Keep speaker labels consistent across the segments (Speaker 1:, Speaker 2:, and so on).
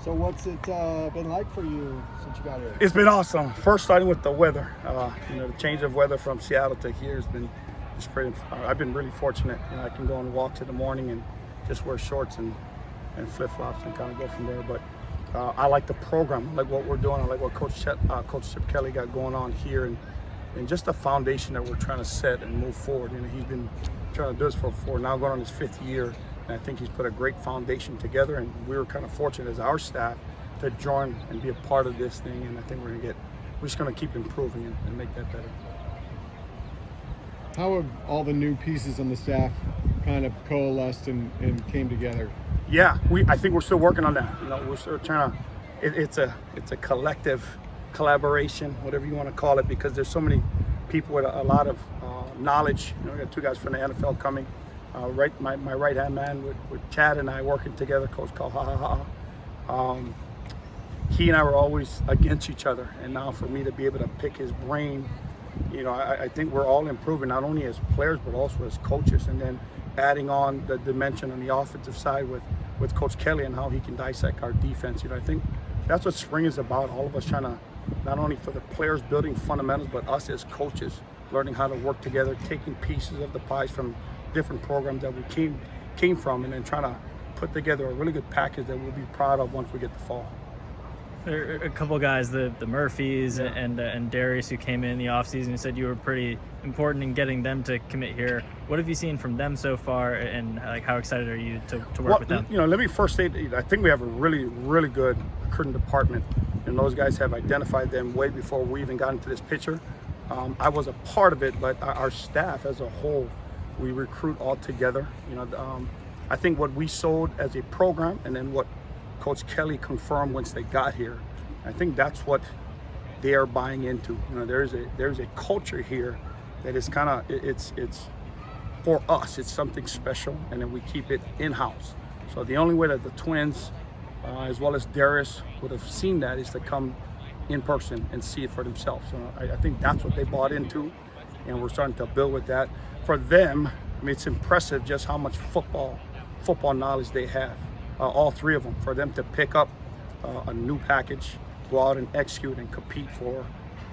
Speaker 1: So what's it been like for you since you got here?
Speaker 2: It's been awesome. First, starting with the weather. The change of weather from Seattle to here has been just pretty. I've been really fortunate. I can go on walks in the morning and just wear shorts and flip flops and kind of go from there. But I like the program. I like what we're doing. I like what Coach Chip Kelly got going on here, and just the foundation that we're trying to set and move forward. He's been trying to do this for now going on his 5th year. And I think he's put a great foundation together, and we were kind of fortunate as our staff to join and be a part of this thing. And I think we're just going to keep improving and make that better.
Speaker 1: How have all the new pieces on the staff kind of coalesced and came together?
Speaker 2: Yeah, I think we're still working on that. We're still trying to. It's a collective collaboration, whatever you want to call it, because there's so many people with a lot of knowledge. We got 2 guys from the NFL coming. My right-hand man with Chad and I working together, Coach Kahaha. He and I were always against each other, and now for me to be able to pick his brain, I think we're all improving, not only as players but also as coaches, and then adding on the dimension on the offensive side with Coach Kelly and how he can dissect our defense. I think that's what spring is about, all of us trying to, not only for the players building fundamentals, but us as coaches learning how to work together, taking pieces of the pies from different programs that we came from, and then trying to put together a really good package that we'll be proud of once we get to fall.
Speaker 3: There are a couple of guys, the Murphys and Darius, who came in the offseason. You said you were pretty important in getting them to commit here. What have you seen from them so far, and how excited are you to work with them?
Speaker 2: Let me first say, I think we have a really, really good recruiting department, and those guys have identified them way before we even got into this picture. I was a part of it, but our staff as a whole, we recruit all together. I think what we sold as a program, and then what Coach Kelly confirmed once they got here, I think that's what they are buying into. There's a culture here that is kind of it's for us. It's something special, and then we keep it in-house. So the only way that the Twins, as well as Darius, would have seen that is to come in person and see it for themselves. So I think that's what they bought into, and we're starting to build with that. For them, it's impressive just how much football knowledge they have, all 3 of them. For them to pick up a new package, go out and execute and compete for,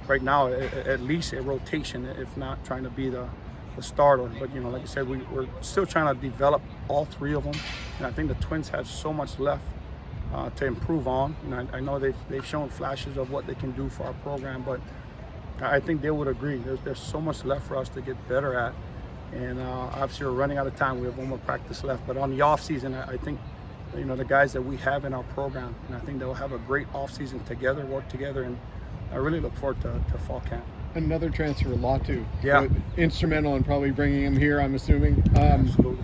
Speaker 2: right now, at least a rotation, if not trying to be the starter. But, like I said, we're still trying to develop all 3 of them. And I think the Twins have so much left to improve on. I know they've shown flashes of what they can do for our program, but I think they would agree. There's so much left for us to get better at. And obviously we're running out of time. We have 1 more practice left. But on the off season, I think, the guys that we have in our program, and I think they'll have a great off season together, work together, and I really look forward to fall camp.
Speaker 1: Another transfer, Latu.
Speaker 2: Yeah.
Speaker 1: Instrumental in probably bringing him here, I'm assuming.
Speaker 2: Absolutely.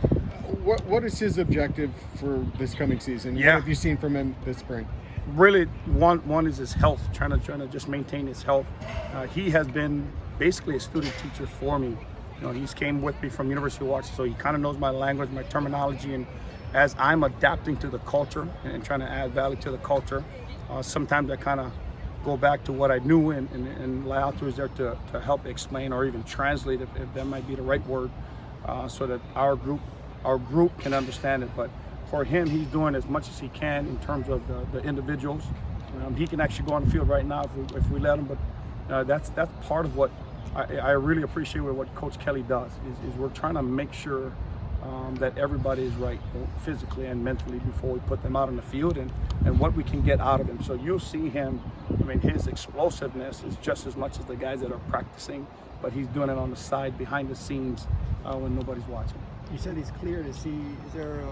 Speaker 1: What is his objective for this coming season?
Speaker 2: Yeah.
Speaker 1: What have you seen from him this spring?
Speaker 2: Really, one is his health, trying to just maintain his health. He has been basically a student teacher for me. He's came with me from University of Washington, so he kind of knows my language, my terminology, and as I'm adapting to the culture and trying to add value to the culture, sometimes I kind of go back to what I knew, and Latu is there to help explain or even translate, if that might be the right word, so that our group can understand it. But for him, he's doing as much as he can in terms of the individuals. He can actually go on the field right now if we let him, but that's part of what I really appreciate what Coach Kelly does, is we're trying to make sure that everybody is right, physically and mentally, before we put them out on the field, and what we can get out of him. So you'll see him, his explosiveness is just as much as the guys that are practicing, but he's doing it on the side, behind the scenes, when nobody's watching.
Speaker 4: You said he's clear to see. Is there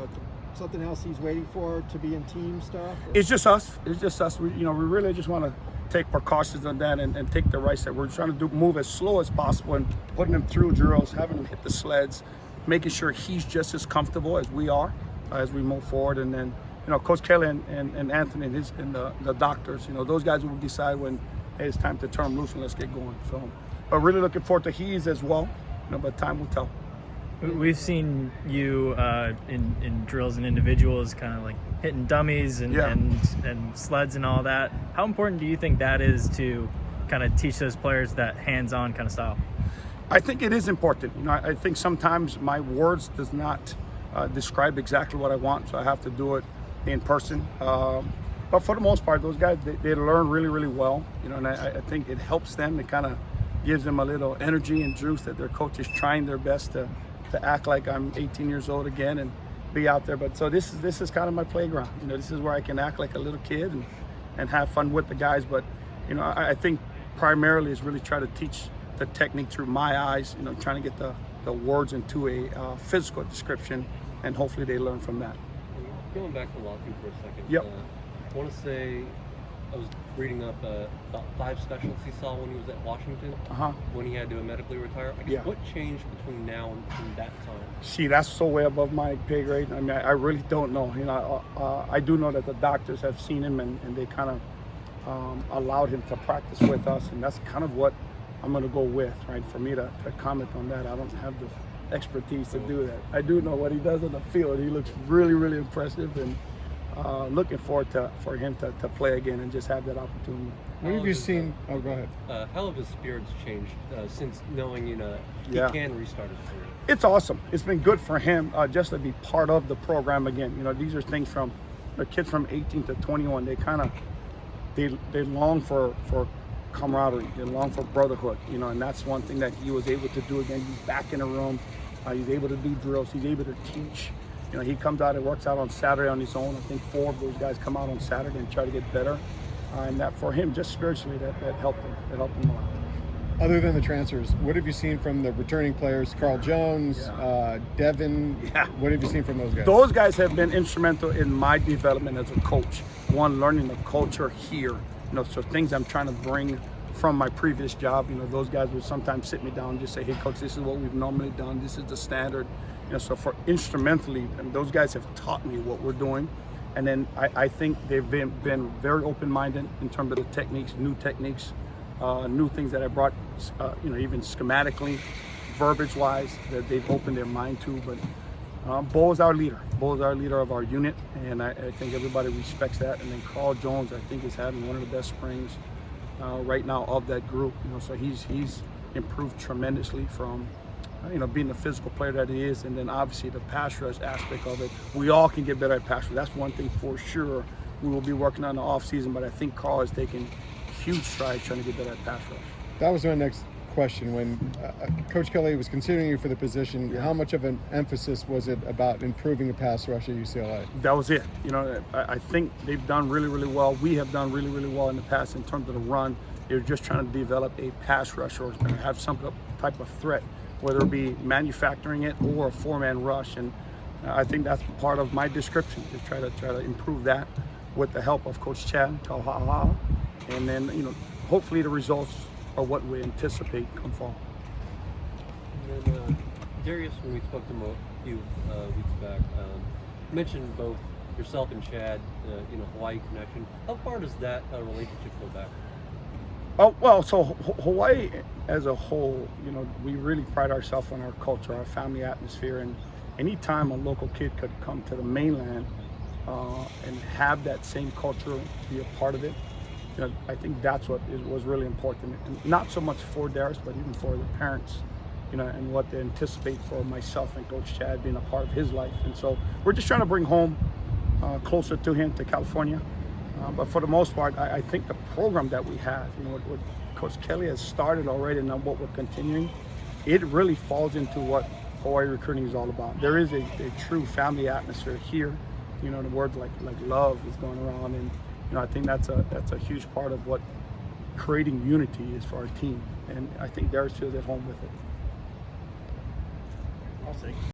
Speaker 4: something else he's waiting for to be in team stuff?
Speaker 2: It's just us. We really just want to take precautions on that and take the right step. We're trying to move as slow as possible and putting him through drills, having him hit the sleds, making sure he's just as comfortable as we are as we move forward. And then, Coach Kelly and Anthony and the doctors, those guys will decide when, hey, it's time to turn him loose and let's get going. So, but really looking forward to his as well, but time will tell.
Speaker 3: We've seen you in drills and individuals, kind of like hitting dummies and sleds and all that. How important do you think that is to kind of teach those players that hands-on kind of style?
Speaker 2: I think it is important. I think sometimes my words does not describe exactly what I want, so I have to do it in person. But for the most part, those guys, they learn really, really well, you know, and I think it helps them. It kind of gives them a little energy and juice that their coach is trying their best to act like I'm 18 years old again and be out there. But so this is kind of my playground. You know, this is where I can act like a little kid and have fun with the guys. But, you know, I think primarily is really try to teach the technique through my eyes, you know, trying to get the words into a physical description, and hopefully they learn from that.
Speaker 5: Going back to Latu for a second.
Speaker 2: Yep.
Speaker 5: I want to say I was reading up about 5 specials he saw when he was at Washington, when he had to medically retire. I guess what changed between now and that time?
Speaker 2: See, that's so way above my pay grade. I mean, I really don't know. You know, I do know that the doctors have seen him and they kind of allowed him to practice with us, and that's kind of what I'm going to go with, right? For me to comment on that, I don't have the expertise to do that. I do know what he does on the field. He looks really, really impressive, and looking forward for him to play again and just have that opportunity.
Speaker 1: What have you seen? Oh, go ahead.
Speaker 5: How have his spirits changed since knowing, you know, he can restart his career?
Speaker 2: It's awesome. It's been good for him just to be part of the program again. You know, these are things from the kids from 18 to 21. They kind of they long for camaraderie. They long for brotherhood. You know, and that's one thing that he was able to do again. He's back in the room. He's able to do drills. He's able to teach. You know, he comes out and works out on Saturday on his own. I think 4 of those guys come out on Saturday and try to get better. And that for him, just spiritually, that helped him. It helped him a lot.
Speaker 1: Other than the transfers, what have you seen from the returning players? Carl Jones, Devin. What have you seen from those guys?
Speaker 2: Those guys have been instrumental in my development as a coach. One, learning the culture here. You know, so things I'm trying to bring from my previous job. You know, those guys would sometimes sit me down and just say, "Hey, coach, this is what we've normally done. This is the standard." You know, so for instrumentally, and those guys have taught me what we're doing. And then I think they've been very open-minded in terms of the techniques, new things that I brought, you know, even schematically, verbiage-wise, that they've opened their mind to. But Bo is our leader. Bo is our leader of our unit, and I think everybody respects that. And then Carl Jones, I think, is having one of the best springs right now of that group. You know, so he's improved tremendously from, you know, being the physical player that he is, and then obviously the pass rush aspect of it. We all can get better at pass rush. That's one thing for sure we will be working on the off season, but I think Carl has taken huge strides trying to get better at pass rush.
Speaker 1: That was my next question. When Coach Kelly was considering you for the position, how much of an emphasis was it about improving the pass rush at UCLA?
Speaker 2: That was it. You know, I think they've done really, really well. We have done really, really well in the past in terms of the run. They're just trying to develop a pass rush or have some type of threat, whether it be manufacturing it or a 4-man rush. And I think that's part of my description, is try to improve that with the help of Coach Chad Talhaha. And then, you know, hopefully the results are what we anticipate come fall.
Speaker 5: And then Darius, when we spoke to him a few weeks back, mentioned both yourself and Chad, you know, Hawaii connection. How far does that relationship go back?
Speaker 2: Oh, well, so Hawaii as a whole, you know, we really pride ourselves on our culture, our family atmosphere, and anytime a local kid could come to the mainland and have that same culture, be a part of it, you know, I think that's what was really important. And not so much for Darius, but even for the parents, you know, and what they anticipate for myself and Coach Chad being a part of his life. And so we're just trying to bring home closer to him, to California. But for the most part, I think the program that we have, you know, what Coach Kelly has started already and what we're continuing, it really falls into what Hawaii recruiting is all about. There is a true family atmosphere here. You know, the words like love is going around, and you know, I think that's a huge part of what creating unity is for our team. And I think Darius feels at home with it.
Speaker 3: I'll see.